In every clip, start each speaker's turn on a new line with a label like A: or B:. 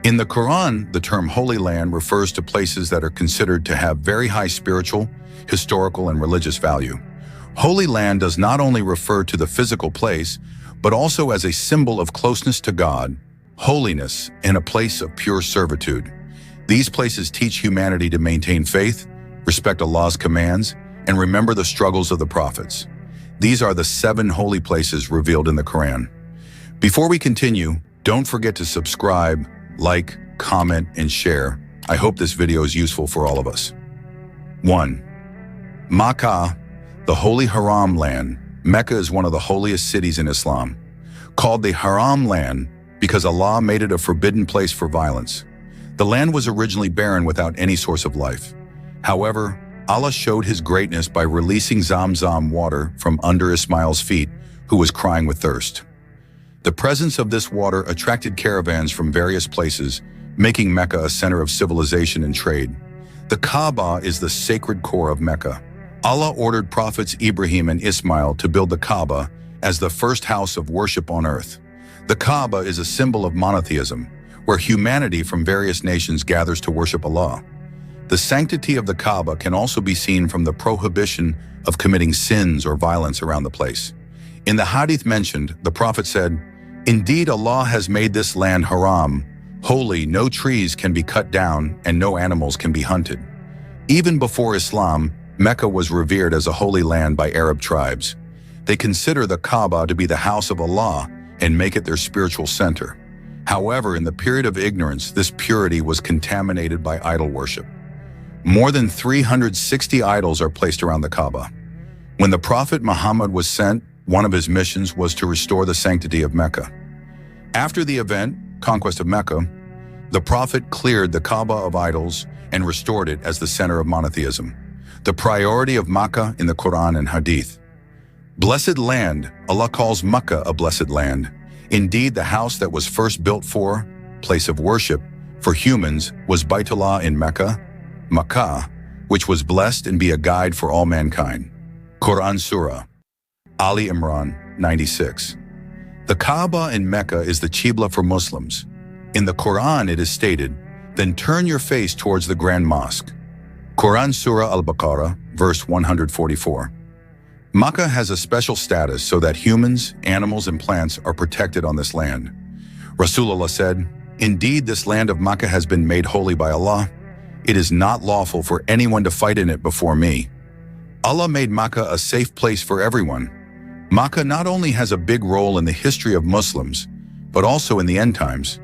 A: In the Quran, the term Holy Land refers to places that are considered to have very high spiritual, historical, and religious value. Holy Land does not only refer to the physical place, but also as a symbol of closeness to God, holiness, and a place of pure servitude. These places teach humanity to maintain faith, respect Allah's commands, and remember the struggles of the prophets. These are the 7 holy places revealed in the Quran. Before we continue, don't forget to subscribe, like, comment, and share. I hope this video is useful for all of us. 1. Mecca, the Holy Haram Land. Mecca is one of the holiest cities in Islam, called the Haram Land because Allah made it a forbidden place for violence. The land was originally barren without any source of life. However, Allah showed His greatness by releasing Zamzam water from under Ismail's feet, who was crying with thirst. The presence of this water attracted caravans from various places, making Mecca a center of civilization and trade. The Kaaba is the sacred core of Mecca. Allah ordered prophets Ibrahim and Ismail to build the Kaaba as the first house of worship on earth. The Kaaba is a symbol of monotheism, where humanity from various nations gathers to worship Allah. The sanctity of the Kaaba can also be seen from the prohibition of committing sins or violence around the place. In the hadith mentioned, the Prophet said, "Indeed, Allah has made this land haram, holy, no trees can be cut down and no animals can be hunted." Even before Islam, Mecca was revered as a holy land by Arab tribes. They consider the Kaaba to be the house of Allah and make it their spiritual center. However, in the period of ignorance, this purity was contaminated by idol worship. More than 360 idols are placed around the Kaaba. When the Prophet Muhammad was sent, one of his missions was to restore the sanctity of Mecca. After the event, conquest of Mecca, the Prophet cleared the Kaaba of idols and restored it as the center of monotheism, the priority of Mecca in the Quran and Hadith. Blessed land, Allah calls Mecca a blessed land. Indeed, the house that was first built for, place of worship, for humans was Baitullah in Mecca, Makkah, which was blessed and be a guide for all mankind. Quran Surah, Ali Imran 96. The Kaaba in Mecca is the Qibla for Muslims. In the Quran it is stated, "Then turn your face towards the Grand Mosque." Quran Surah Al-Baqarah, verse 144. Mecca has a special status so that humans, animals, and plants are protected on this land. Rasulullah said, "Indeed, this land of Mecca has been made holy by Allah. It is not lawful for anyone to fight in it before me." Allah made Mecca a safe place for everyone. Mecca not only has a big role in the history of Muslims, but also in the end times.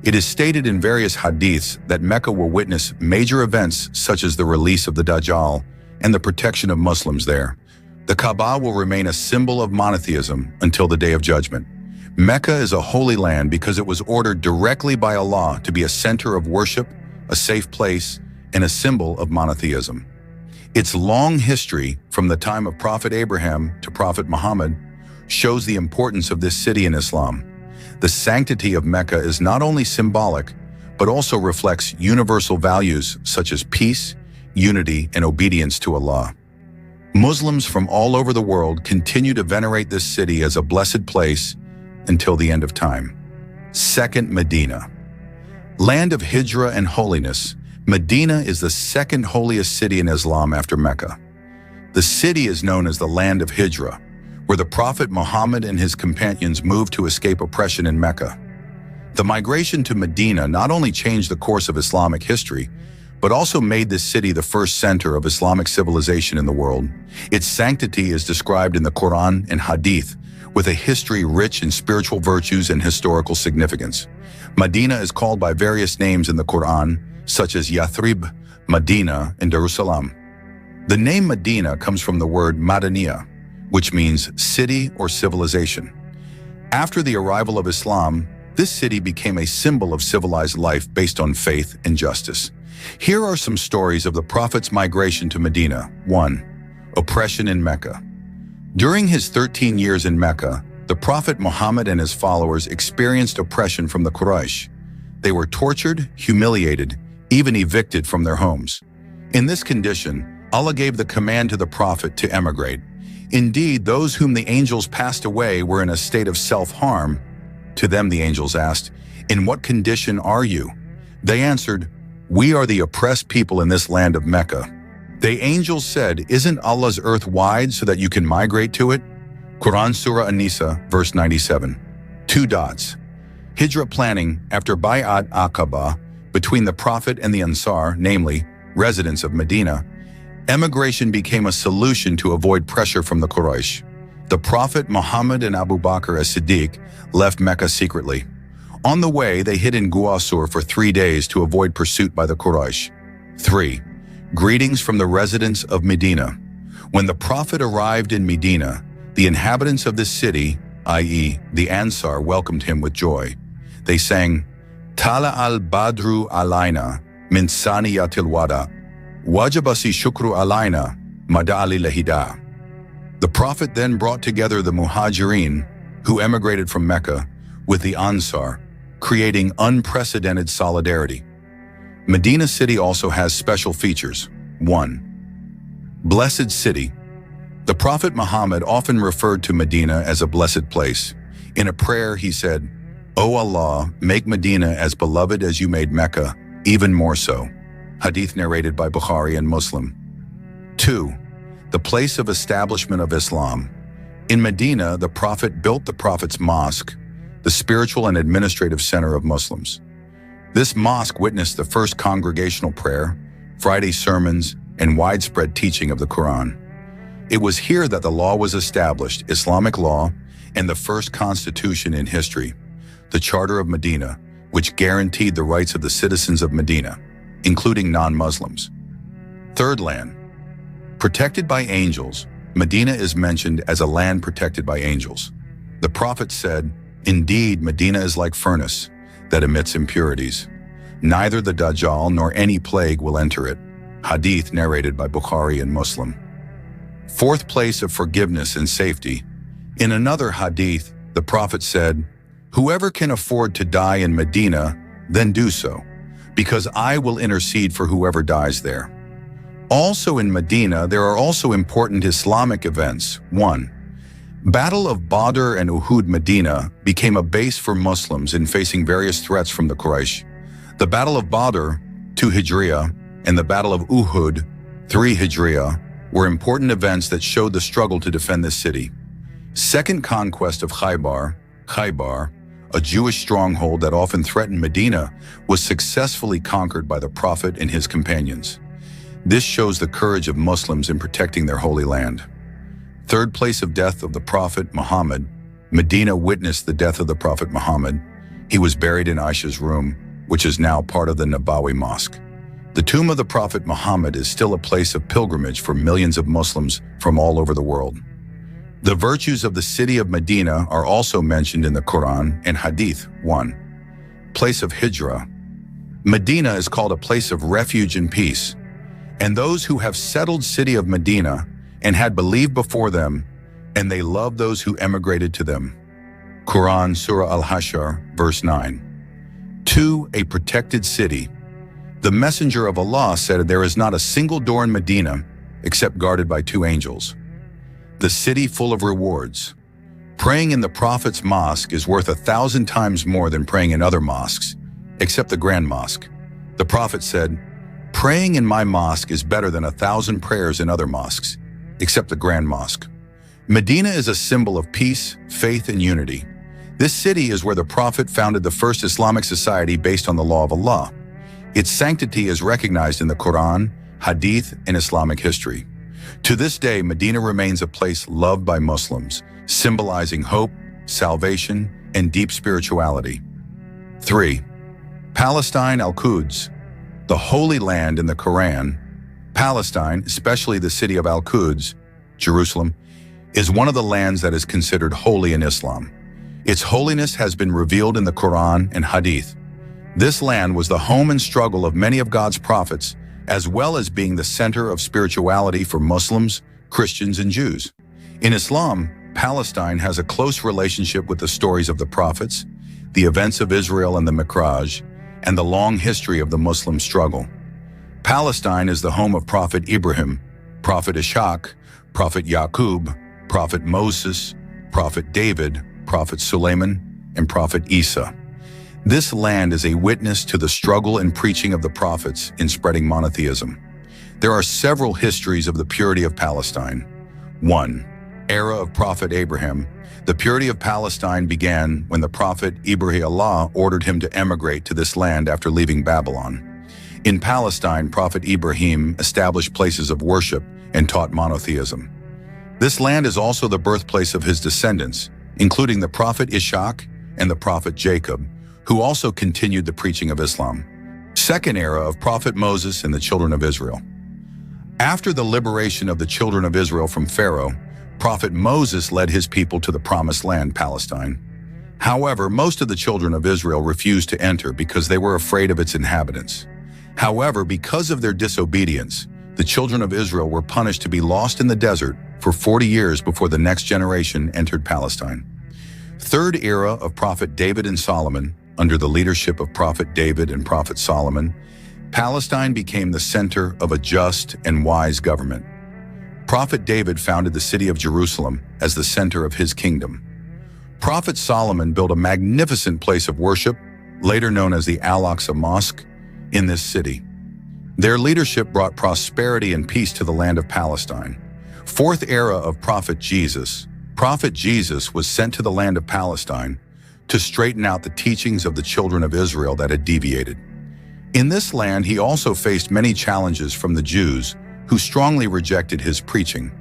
A: It is stated in various hadiths that Mecca will witness major events such as the release of the Dajjal and the protection of Muslims there. The Kaaba will remain a symbol of monotheism until the Day of Judgment. Mecca is a holy land because it was ordered directly by Allah to be a center of worship, a safe place, and a symbol of monotheism. Its long history, from the time of Prophet Abraham to Prophet Muhammad, shows the importance of this city in Islam. The sanctity of Mecca is not only symbolic, but also reflects universal values such as peace, unity, and obedience to Allah. Muslims from all over the world continue to venerate this city as a blessed place until the end of time. 2nd, Medina. Land of Hijrah and holiness, Medina is the 2nd holiest city in Islam after Mecca. The city is known as the land of Hijrah, where the Prophet Muhammad and his companions moved to escape oppression in Mecca. The migration to Medina not only changed the course of Islamic history, but also made this city the first center of Islamic civilization in the world. Its sanctity is described in the Quran and Hadith, with a history rich in spiritual virtues and historical significance. Medina is called by various names in the Quran, such as Yathrib, Medina, and Jerusalem. The name Medina comes from the word Madaniya, which means city or civilization. After the arrival of Islam, this city became a symbol of civilized life based on faith and justice. Here are some stories of the Prophet's migration to Medina. 1. Oppression in Mecca. During his 13 years in Mecca, the Prophet Muhammad and his followers experienced oppression from the Quraysh. They were tortured, humiliated, even evicted from their homes. In this condition, Allah gave the command to the Prophet to emigrate. Indeed, those whom the angels passed away were in a state of self-harm. To them the angels asked, "In what condition are you?" They answered, "We are the oppressed people in this land of Mecca." The angels said, "Isn't Allah's earth wide so that you can migrate to it?" Quran Surah An-Nisa, verse 97. Hijra planning after Bay'at Aqaba between the Prophet and the Ansar, namely, residents of Medina, emigration became a solution to avoid pressure from the Quraysh. The Prophet Muhammad and Abu Bakr as Siddiq left Mecca secretly. On the way, they hid in Guasur for 3 days to avoid pursuit by the Quraysh. 3. Greetings from the residents of Medina. When the Prophet arrived in Medina, the inhabitants of this city, i.e., the Ansar, welcomed him with joy. They sang, "Tala al-Badru alayna min saniyatil wada, wajabasi shukru alayna mada'ali lahida." The Prophet then brought together the Muhajirin, who emigrated from Mecca, with the Ansar, creating unprecedented solidarity. Medina city also has special features. 1. Blessed city. The Prophet Muhammad often referred to Medina as a blessed place. In a prayer, he said, "O Allah, make Medina as beloved as you made Mecca, even more so." Hadith narrated by Bukhari and Muslim. 2. The place of establishment of Islam. In Medina, the Prophet built the Prophet's mosque, the spiritual and administrative center of Muslims. This mosque witnessed the first congregational prayer, Friday sermons, and widespread teaching of the Quran. It was here that the law was established, Islamic law, and the first constitution in history, the Charter of Medina, which guaranteed the rights of the citizens of Medina, including non-Muslims. Third land. Protected by angels, Medina is mentioned as a land protected by angels. The Prophet said, "Indeed, Medina is like furnace that emits impurities. Neither the Dajjal nor any plague will enter it." Hadith narrated by Bukhari and Muslim. Fourth place of forgiveness and safety. In another hadith, the Prophet said, "Whoever can afford to die in Medina, then do so, because I will intercede for whoever dies there." Also in Medina, there are also important Islamic events. 1. Battle of Badr and Uhud. Medina became a base for Muslims in facing various threats from the Quraysh. The Battle of Badr, 2 Hijriya, and the Battle of Uhud, 3 Hijriya, were important events that showed the struggle to defend this city. Second conquest of Khaybar, a Jewish stronghold that often threatened Medina, was successfully conquered by the Prophet and his companions. This shows the courage of Muslims in protecting their holy land. Third place of death of the Prophet Muhammad. Medina witnessed the death of the Prophet Muhammad. He was buried in Aisha's room, which is now part of the Nabawi Mosque. The tomb of the Prophet Muhammad is still a place of pilgrimage for millions of Muslims from all over the world. The virtues of the city of Medina are also mentioned in the Quran and Hadith. 1. Place of Hijra. Medina is called a place of refuge and peace, and those who have settled city of Medina and had believed before them, and they loved those who emigrated to them. Quran Surah Al-Hashr, verse 9. 2. A protected city. The Messenger of Allah said there is not a single door in Medina except guarded by 2 angels. The city full of rewards. Praying in the Prophet's mosque is worth 1,000 times more than praying in other mosques, except the Grand Mosque. The Prophet said, "Praying in my mosque is better than 1,000 prayers in other mosques, except the Grand Mosque." Medina is a symbol of peace, faith, and unity. This city is where the Prophet founded the first Islamic society based on the law of Allah. Its sanctity is recognized in the Quran, Hadith, and Islamic history. To this day, Medina remains a place loved by Muslims, symbolizing hope, salvation, and deep spirituality. 3. Palestine Al-Quds. The Holy Land in the Quran. Palestine, especially the city of Al-Quds, Jerusalem, is one of the lands that is considered holy in Islam. Its holiness has been revealed in the Quran and Hadith. This land was the home and struggle of many of God's prophets, as well as being the center of spirituality for Muslims, Christians, and Jews. In Islam, Palestine has a close relationship with the stories of the prophets, the events of Israel and the Mi'raj, and the long history of the Muslim struggle. Palestine is the home of Prophet Ibrahim, Prophet Ishaq, Prophet Yaqub, Prophet Moses, Prophet David, Prophet Suleiman, and Prophet Isa. This land is a witness to the struggle and preaching of the prophets in spreading monotheism. There are several histories of the purity of Palestine. 1. Era of Prophet Abraham. The purity of Palestine began when the prophet Allah ordered him to emigrate to this land after leaving Babylon. In Palestine, Prophet Ibrahim established places of worship and taught monotheism. This land is also the birthplace of his descendants, including the prophet Ishaq and the prophet Jacob, who also continued the preaching of Islam. Second era of Prophet Moses and the children of Israel. After the liberation of the children of Israel from Pharaoh, Prophet Moses led his people to the promised land, Palestine. However, most of the children of Israel refused to enter because they were afraid of its inhabitants. However, because of their disobedience, the children of Israel were punished to be lost in the desert for 40 years before the next generation entered Palestine. Third era of Prophet David and Solomon. Under the leadership of Prophet David and Prophet Solomon, Palestine became the center of a just and wise government. Prophet David founded the city of Jerusalem as the center of his kingdom. Prophet Solomon built a magnificent place of worship, later known as the Al-Aqsa Mosque, in this city. Their leadership brought prosperity and peace to the land of Palestine. Fourth era of Prophet Jesus. Prophet Jesus was sent to the land of Palestine to straighten out the teachings of the children of Israel that had deviated. In this land, he also faced many challenges from the Jews, who strongly rejected his preaching.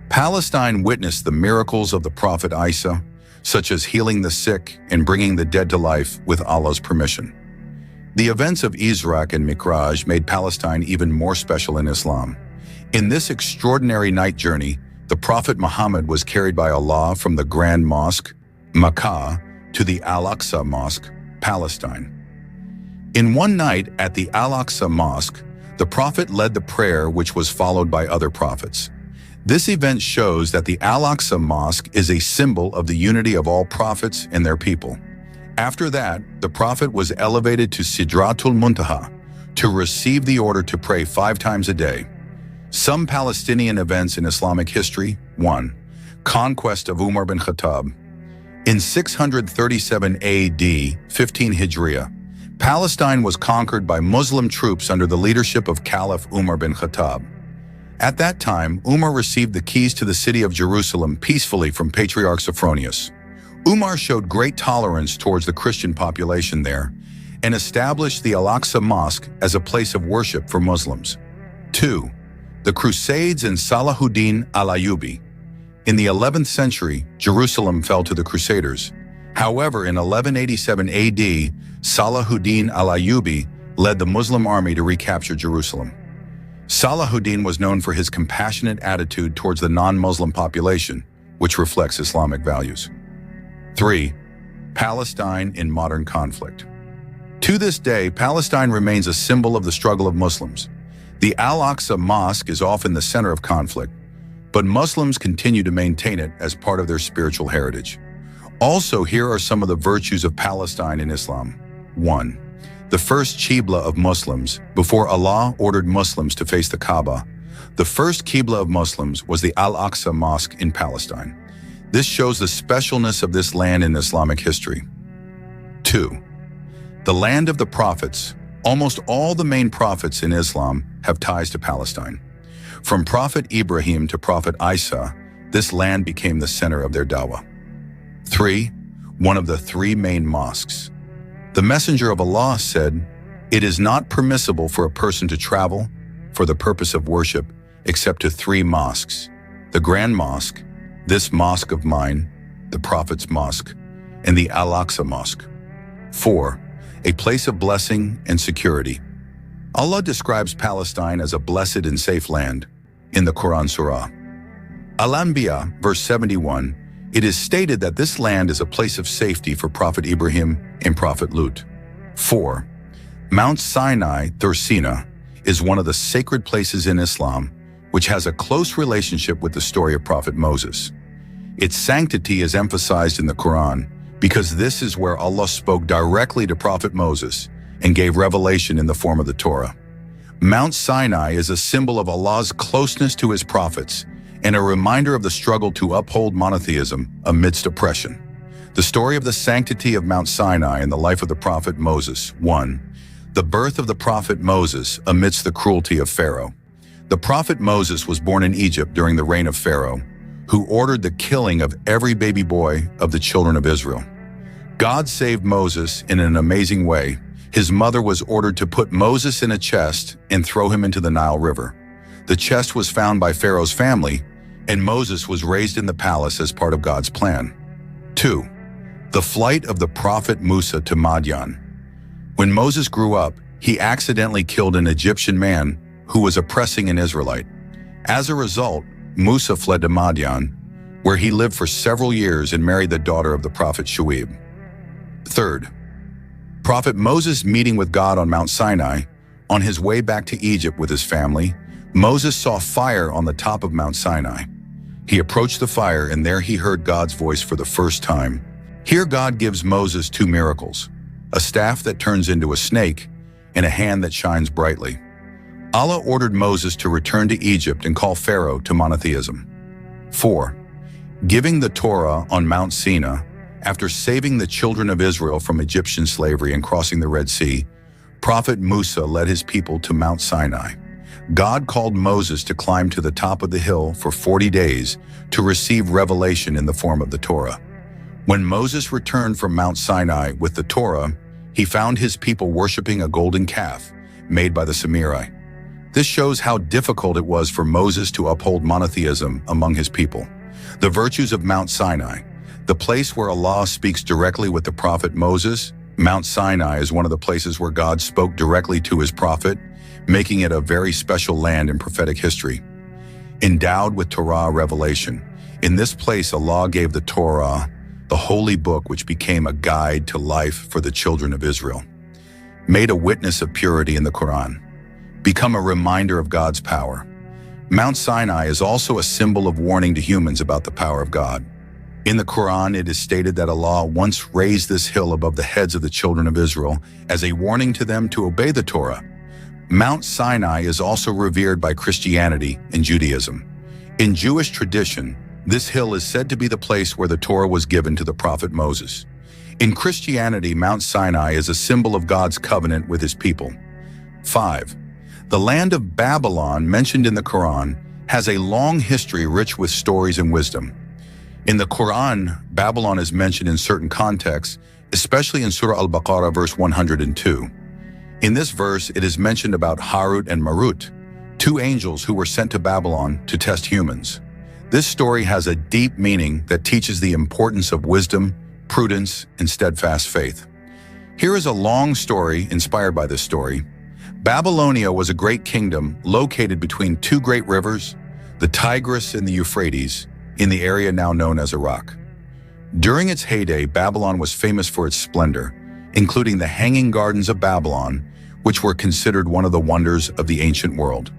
A: Palestine witnessed the miracles of the prophet Isa, such as healing the sick and bringing the dead to life with Allah's permission. The events of Isra and Mi'raj made Palestine even more special in Islam. In this extraordinary night journey, the Prophet Muhammad was carried by Allah from the Grand Mosque, Mecca, to the Al-Aqsa Mosque, Palestine. In one night at the Al-Aqsa Mosque, the Prophet led the prayer which was followed by other prophets. This event shows that the Al-Aqsa Mosque is a symbol of the unity of all prophets and their people. After that, the Prophet was elevated to Sidratul Muntaha to receive the order to pray 5 times a day. Some Palestinian events in Islamic history. 1. Conquest of Umar bin Khattab. In 637 AD, 15 Hijriya, Palestine was conquered by Muslim troops under the leadership of Caliph Umar bin Khattab. At that time, Umar received the keys to the city of Jerusalem peacefully from Patriarch Sophronius. Umar showed great tolerance towards the Christian population there and established the Al-Aqsa Mosque as a place of worship for Muslims. 2. The Crusades and Salahuddin al-Ayyubi. In the 11th century, Jerusalem fell to the Crusaders. However, in 1187 AD, Salahuddin al-Ayyubi led the Muslim army to recapture Jerusalem. Salahuddin was known for his compassionate attitude towards the non-Muslim population, which reflects Islamic values. 3. Palestine in modern conflict. To this day, Palestine remains a symbol of the struggle of Muslims. The Al-Aqsa Mosque is often the center of conflict, but Muslims continue to maintain it as part of their spiritual heritage. Also, here are some of the virtues of Palestine in Islam. 1. The first Qibla of Muslims. Before Allah ordered Muslims to face the Kaaba, the first Qibla of Muslims was the Al-Aqsa Mosque in Palestine. This shows the specialness of this land in Islamic history. 2. The land of the prophets. Almost all the main prophets in Islam have ties to Palestine. From Prophet Ibrahim to Prophet Isa, this land became the center of their dawah. 3. One of the 3 main mosques. The Messenger of Allah said, "It is not permissible for a person to travel for the purpose of worship except to 3 mosques: the Grand Mosque, this mosque of mine, the Prophet's Mosque, and the Al-Aqsa Mosque." 4. A place of blessing and security. Allah describes Palestine as a blessed and safe land in the Quran Surah Al-Anbiya, verse 71. It is stated that this land is a place of safety for Prophet Ibrahim and Prophet Lut. 4. Mount Sinai, Thursina, is one of the sacred places in Islam, which has a close relationship with the story of Prophet Moses. Its sanctity is emphasized in the Quran because this is where Allah spoke directly to Prophet Moses and gave revelation in the form of the Torah. Mount Sinai is a symbol of Allah's closeness to his prophets and a reminder of the struggle to uphold monotheism amidst oppression. The story of the sanctity of Mount Sinai and the life of the prophet Moses. 1. The birth of the prophet Moses amidst the cruelty of Pharaoh. The prophet Moses was born in Egypt during the reign of Pharaoh, who ordered the killing of every baby boy of the children of Israel. God saved Moses in an amazing way. His mother was ordered to put Moses in a chest and throw him into the Nile River. The chest was found by Pharaoh's family, and Moses was raised in the palace as part of God's plan. 2. The flight of the prophet Musa to Madian. When Moses grew up, he accidentally killed an Egyptian man who was oppressing an Israelite. As a result, Musa fled to Madian, where he lived for several years and married the daughter of the prophet Shuaib. 3. Prophet Moses meeting with God on Mount Sinai. On his way back to Egypt with his family, Moses saw fire on the top of Mount Sinai. He approached the fire, and there he heard God's voice for the first time. Here God gives Moses 2 miracles: a staff that turns into a snake and a hand that shines brightly. Allah ordered Moses to return to Egypt and call Pharaoh to monotheism. 4. Giving the Torah on Mount Sinai. After saving the children of Israel from Egyptian slavery and crossing the Red Sea, Prophet Musa led his people to Mount Sinai. God called Moses to climb to the top of the hill for 40 days to receive revelation in the form of the Torah. When Moses returned from Mount Sinai with the Torah, he found his people worshiping a golden calf made by the Samurai. This shows how difficult it was for Moses to uphold monotheism among his people. The virtues of Mount Sinai. The place where Allah speaks directly with the prophet Moses. Mount Sinai is one of the places where God spoke directly to his prophet, making it a very special land in prophetic history. Endowed with Torah revelation. In this place, Allah gave the Torah, the holy book which became a guide to life for the children of Israel. Made a witness of purity in the Qur'an. Become a reminder of God's power. Mount Sinai is also a symbol of warning to humans about the power of God. In the Quran, it is stated that Allah once raised this hill above the heads of the children of Israel as a warning to them to obey the Torah. Mount Sinai is also revered by Christianity and Judaism. In Jewish tradition, this hill is said to be the place where the Torah was given to the prophet Moses. In Christianity, Mount Sinai is a symbol of God's covenant with his people. 5. The land of Babylon, mentioned in the Quran, has a long history rich with stories and wisdom. In the Quran, Babylon is mentioned in certain contexts, especially in Surah Al-Baqarah, verse 102. In this verse, it is mentioned about Harut and Marut, 2 angels who were sent to Babylon to test humans. This story has a deep meaning that teaches the importance of wisdom, prudence, and steadfast faith. Here is a long story inspired by this story. Babylonia was a great kingdom located between 2 great rivers, the Tigris and the Euphrates, in the area now known as Iraq. During its heyday, Babylon was famous for its splendor, including the Hanging Gardens of Babylon, which were considered one of the wonders of the ancient world.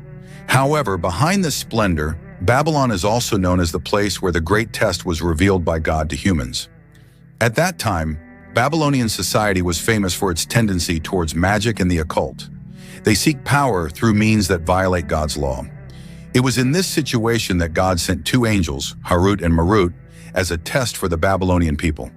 A: However, behind this splendor, Babylon is also known as the place where the great test was revealed by God to humans. At that time, Babylonian society was famous for its tendency towards magic and the occult. They seek power through means that violate God's law. It was in this situation that God sent 2 angels, Harut and Marut, as a test for the Babylonian people.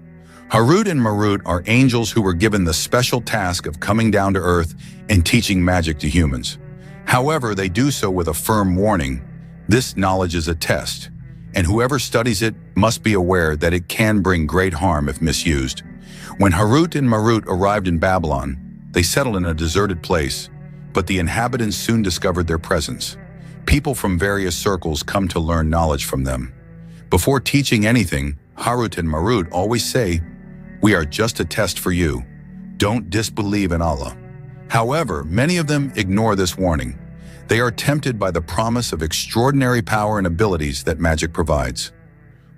A: Harut and Marut are angels who were given the special task of coming down to earth and teaching magic to humans. However, they do so with a firm warning. This knowledge is a test, and whoever studies it must be aware that it can bring great harm if misused. When Harut and Marut arrived in Babylon, they settled in a deserted place, but the inhabitants soon discovered their presence. People from various circles come to learn knowledge from them. Before teaching anything, Harut and Marut always say, "We are just a test for you. Don't disbelieve in Allah." However, many of them ignore this warning. They are tempted by the promise of extraordinary power and abilities that magic provides.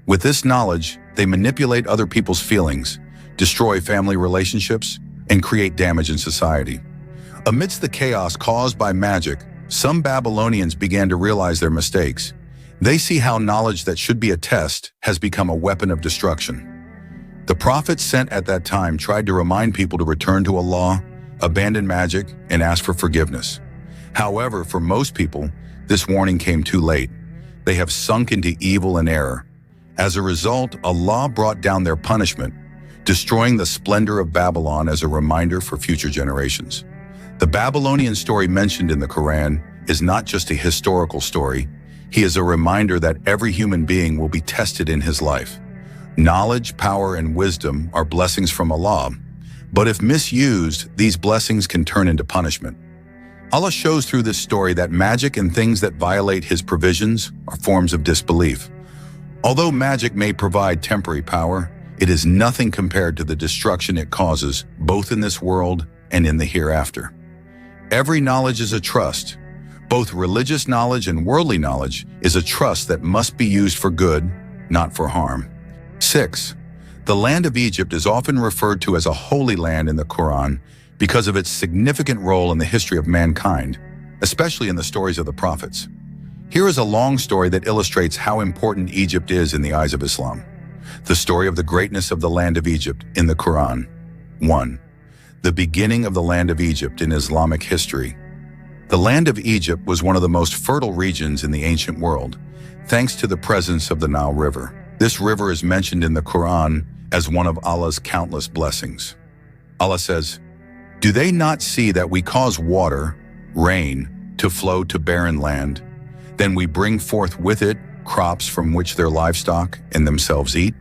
A: With this knowledge, they manipulate other people's feelings, destroy family relationships, and create damage in society. Amidst the chaos caused by magic, some Babylonians began to realize their mistakes. They see how knowledge that should be a test has become a weapon of destruction. The prophets sent at that time tried to remind people to return to Allah, abandon magic, and ask for forgiveness. However, for most people, this warning came too late. They have sunk into evil and error. As a result, Allah brought down their punishment destroying the splendor of Babylon as a reminder for future generations. The Babylonian story mentioned in the Quran is not just a historical story. He is a reminder that every human being will be tested in his life. Knowledge, power, and wisdom are blessings from Allah, but if misused, these blessings can turn into punishment. Allah shows through this story that magic and things that violate His provisions are forms of disbelief. Although magic may provide temporary power, it is nothing compared to the destruction it causes, both in this world and in the hereafter. Every knowledge is a trust. Both religious knowledge and worldly knowledge is a trust that must be used for good, not for harm. 6. The land of Egypt is often referred to as a holy land in the Quran because of its significant role in the history of mankind, especially in the stories of the prophets. Here is a long story that illustrates how important Egypt is in the eyes of Islam. The story of the greatness of the land of Egypt in the Quran. 1. The beginning of the land of Egypt in Islamic history. The land of Egypt was one of the most fertile regions in the ancient world, thanks to the presence of the Nile River. This river is mentioned in the Quran as one of Allah's countless blessings. Allah says, "Do they not see that we cause water, rain, to flow to barren land? Then we bring forth with it crops from which their livestock and themselves eat?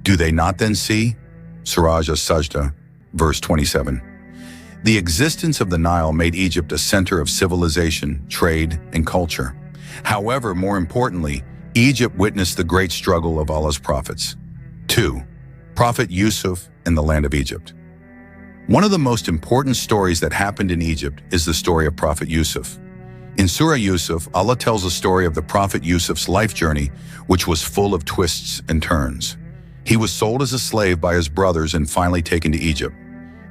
A: Do they not then see?" Surah As-Sajda, verse 27. The existence of the Nile made Egypt a center of civilization, trade, and culture. However, more importantly, Egypt witnessed the great struggle of Allah's prophets. 2. Prophet Yusuf and the land of Egypt. One of the most important stories that happened in Egypt is the story of Prophet Yusuf. In Surah Yusuf, Allah tells the story of the Prophet Yusuf's life journey, which was full of twists and turns. He was sold as a slave by his brothers and finally taken to Egypt.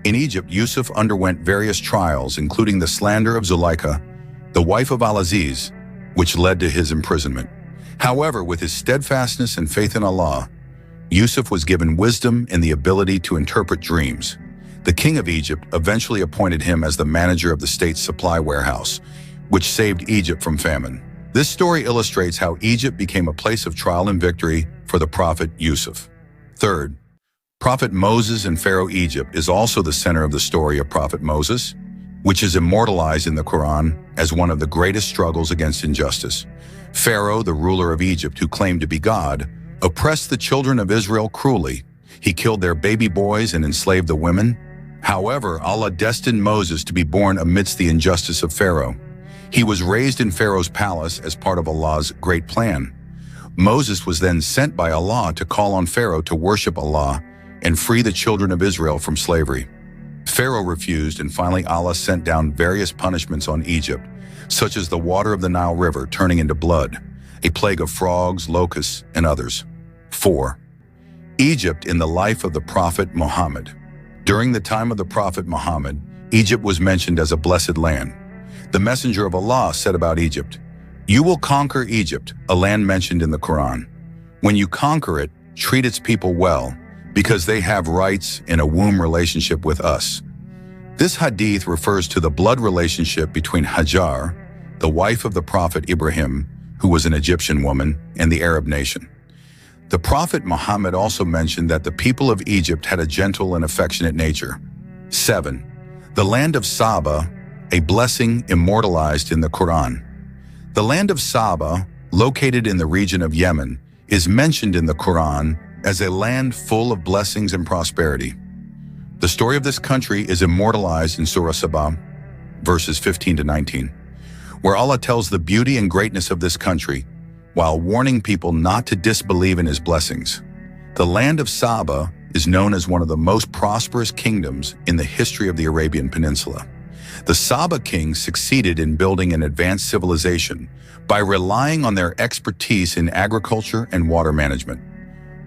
A: In Egypt, Yusuf underwent various trials, including the slander of Zuleika, the wife of Al-Aziz, which led to his imprisonment. However, with his steadfastness and faith in Allah, Yusuf was given wisdom and the ability to interpret dreams. The king of Egypt eventually appointed him as the manager of the state's supply warehouse, which saved Egypt from famine. This story illustrates how Egypt became a place of trial and victory for the prophet Yusuf. 3. Prophet Moses and Pharaoh Egypt is also the center of the story of Prophet Moses, which is immortalized in the Quran as one of the greatest struggles against injustice. Pharaoh, the ruler of Egypt who claimed to be God, oppressed the children of Israel cruelly. He killed their baby boys and enslaved the women. However, Allah destined Moses to be born amidst the injustice of Pharaoh. He was raised in Pharaoh's palace as part of Allah's great plan. Moses was then sent by Allah to call on Pharaoh to worship Allah and free the children of Israel from slavery. Pharaoh refused, and finally Allah sent down various punishments on Egypt, such as the water of the Nile River turning into blood, a plague of frogs, locusts, and others. 4. Egypt in the life of the Prophet Muhammad. During the time of the Prophet Muhammad, Egypt was mentioned as a blessed land. The Messenger of Allah said about Egypt, "You will conquer Egypt," a land mentioned in the Quran. "When you conquer it, treat its people well, because they have rights in a womb relationship with us." This hadith refers to the blood relationship between Hajar, the wife of the Prophet Ibrahim, who was an Egyptian woman, and the Arab nation. The Prophet Muhammad also mentioned that the people of Egypt had a gentle and affectionate nature. 7. The land of Saba, a blessing immortalized in the Quran. The land of Saba, located in the region of Yemen, is mentioned in the Quran as a land full of blessings and prosperity. The story of this country is immortalized in Surah Saba, verses 15 to 19, where Allah tells the beauty and greatness of this country, while warning people not to disbelieve in His blessings. The land of Saba is known as one of the most prosperous kingdoms in the history of the Arabian Peninsula. The Saba kings succeeded in building an advanced civilization by relying on their expertise in agriculture and water management.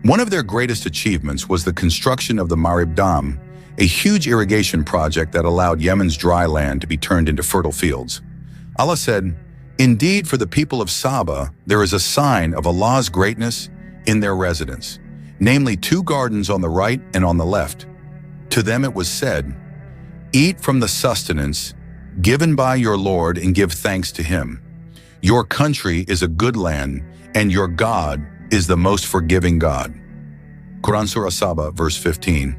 A: One of their greatest achievements was the construction of the Marib Dam, a huge irrigation project that allowed Yemen's dry land to be turned into fertile fields. Allah said, "Indeed, for the people of Saba, there is a sign of Allah's greatness in their residence, namely 2 gardens on the right and on the left. To them it was said, 'Eat from the sustenance given by your Lord and give thanks to Him. Your country is a good land, and your God is the most forgiving God.'" Quran Surah Saba, verse 15.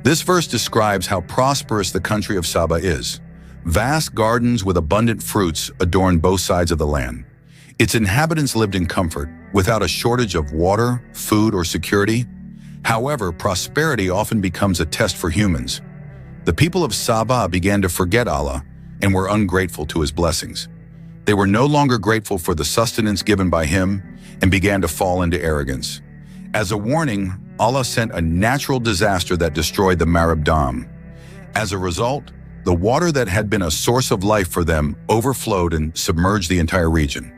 A: This verse describes how prosperous the country of Saba is. Vast gardens with abundant fruits adorn both sides of the land. Its inhabitants lived in comfort, without a shortage of water, food, or security. However, prosperity often becomes a test for humans. The people of Saba began to forget Allah and were ungrateful to His blessings. They were no longer grateful for the sustenance given by Him and began to fall into arrogance. As a warning, Allah sent a natural disaster that destroyed the Marib Dam. As a result, the water that had been a source of life for them overflowed and submerged the entire region.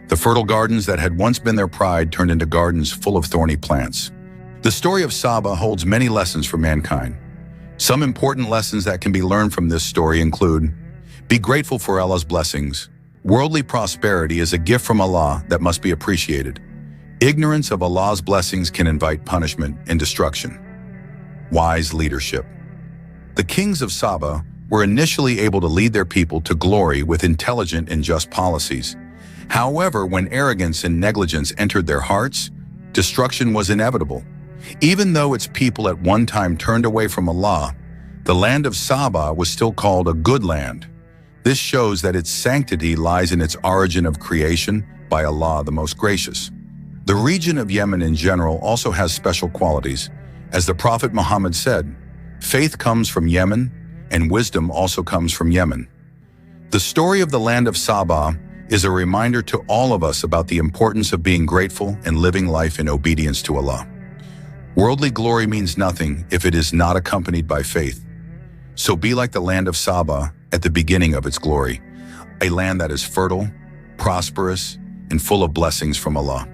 A: The fertile gardens that had once been their pride turned into gardens full of thorny plants. The story of Saba holds many lessons for mankind. Some important lessons that can be learned from this story include: be grateful for Allah's blessings. Worldly prosperity is a gift from Allah that must be appreciated. Ignorance of Allah's blessings can invite punishment and destruction. Wise leadership. The kings of Saba were initially able to lead their people to glory with intelligent and just policies. However, when arrogance and negligence entered their hearts, destruction was inevitable. Even though its people at one time turned away from Allah, the land of Saba was still called a good land. This shows that its sanctity lies in its origin of creation by Allah the Most Gracious. The region of Yemen in general also has special qualities. As the Prophet Muhammad said, faith comes from Yemen, and wisdom also comes from Yemen. The story of the land of Saba is a reminder to all of us about the importance of being grateful and living life in obedience to Allah. Worldly glory means nothing if it is not accompanied by faith. So be like the land of Saba at the beginning of its glory, a land that is fertile, prosperous, and full of blessings from Allah.